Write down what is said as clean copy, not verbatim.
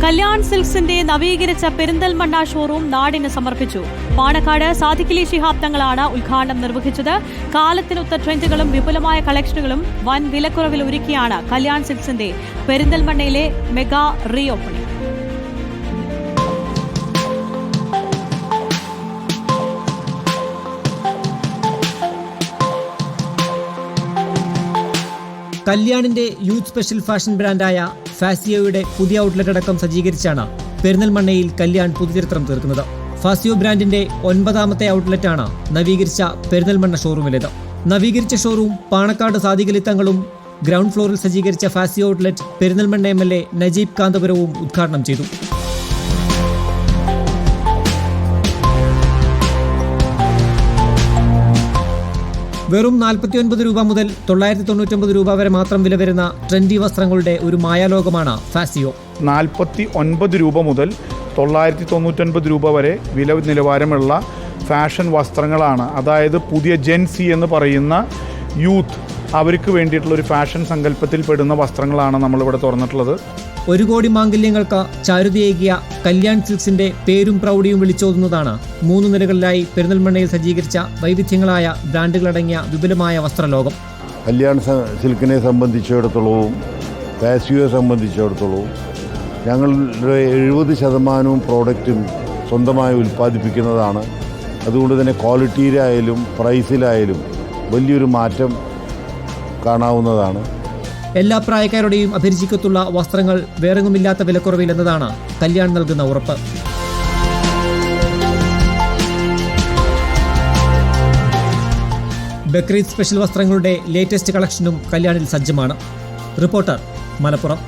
കല്യാൺ സിൽക്സിന്റെ നവീകരിച്ച പെരിന്തൽമണ്ണ ഷോറൂം നാടിന് സമർപ്പിച്ചു. പാണക്കാട് സാദിഖലി ശിഹാബ് തങ്ങളാണ് ഉദ്ഘാടനം നിർവഹിച്ചത്. കാലത്തിനൊത്ത ട്രെൻഡുകളും വിപുലമായ കളക്ഷനുകളും വൻ വിലക്കുറവിൽ ഒരുക്കിയാണ് കല്യാൺ സിൽക്സിന്റെ പെരിന്തൽമണ്ണയിലെ മെഗാ റീ ഓപ്പണിംഗ്. കല്യാണിന്റെ യൂത്ത് സ്പെഷ്യൽ ഫാഷൻ ബ്രാൻഡായ ഫാസിയോയുടെ പുതിയ ഔട്ട്ലെറ്റ് അടക്കം സജ്ജീകരിച്ചാണ് പെരിന്തൽമണ്ണയിൽ കല്യാൺ പുതുചരിത്രം തീർക്കുന്നത്. ഫാസിയോ ബ്രാൻഡിന്റെ 9ാമത്തെ ഔട്ട്ലെറ്റാണ് നവീകരിച്ച പെരിന്തൽമണ്ണ ഷോറൂമിലേത്. നവീകരിച്ച ഷോറൂം പാണക്കാട് സാദിഖലി തങ്ങളും ഗ്രൗണ്ട് ഫ്ലോറിൽ സജ്ജീകരിച്ച ഫാസിയോ ഔട്ട്ലെറ്റ് പെരിന്തൽമണ്ണ MLA നജീബ് കാന്തപുരവും ഉദ്ഘാടനം ചെയ്തു. വെറും 49 രൂപ മുതൽ 999 രൂപ വരെ മാത്രം വില വരുന്ന ട്രെൻഡി വസ്ത്രങ്ങളുടെ ഒരു മായാലോകമാണ് ഫാസിയോ. 49 രൂപ മുതൽ 999 രൂപ വരെ വില നിലവാരമുള്ള ഫാഷൻ വസ്ത്രങ്ങളാണ്. അതായത് പുതിയ ജെൻസി എന്ന് പറയുന്ന യൂത്ത്, അവർക്ക് വേണ്ടിയിട്ടുള്ള ഒരു ഫാഷൻ സങ്കല്പത്തിൽ പെടുന്ന വസ്ത്രങ്ങളാണ് നമ്മളിവിടെ തുറന്നിട്ടുള്ളത്. 1 കോടി മാംഗല്യങ്ങൾക്ക് ചാരുതയേകിയ കല്യാൺ സിൽക്സിന്റെ പേരും പ്രൗഢിയും വിളിച്ചോതുന്നതാണ് 3 നിലകളിലായി പെരിന്തൽമണ്ണയിൽ സജ്ജീകരിച്ച വൈവിധ്യങ്ങളായ ബ്രാൻഡുകളടങ്ങിയ വിപുലമായ വസ്ത്രലോകം. കല്യാൺ സിൽക്കിനെ സംബന്ധിച്ചിടത്തോളവും ഫാസിയോയെ സംബന്ധിച്ചിടത്തോളവും ഞങ്ങളുടെ 70% പ്രോഡക്റ്റും സ്വന്തമായി ഉൽപ്പാദിപ്പിക്കുന്നതാണ്. അതുകൊണ്ട് തന്നെ ക്വാളിറ്റിയിലായാലും പ്രൈസിലായാലും വലിയൊരു മാറ്റം കാണാവുന്നതാണ്. എല്ലാ പ്രായക്കാരുടെയും അഭിരുചിക്കത്തുള്ള വസ്ത്രങ്ങൾ വേറെങ്ങുമില്ലാത്ത വിലക്കുറവിൽ എന്നതാണ് കല്യാൺ നൽകുന്ന ഉറപ്പ്. ബക്രീദ് സ്പെഷ്യൽ വസ്ത്രങ്ങളുടെ ലേറ്റസ്റ്റ് കളക്ഷനും കല്യാണിൽ സജ്ജമാണ്. റിപ്പോർട്ടർ, മലപ്പുറം.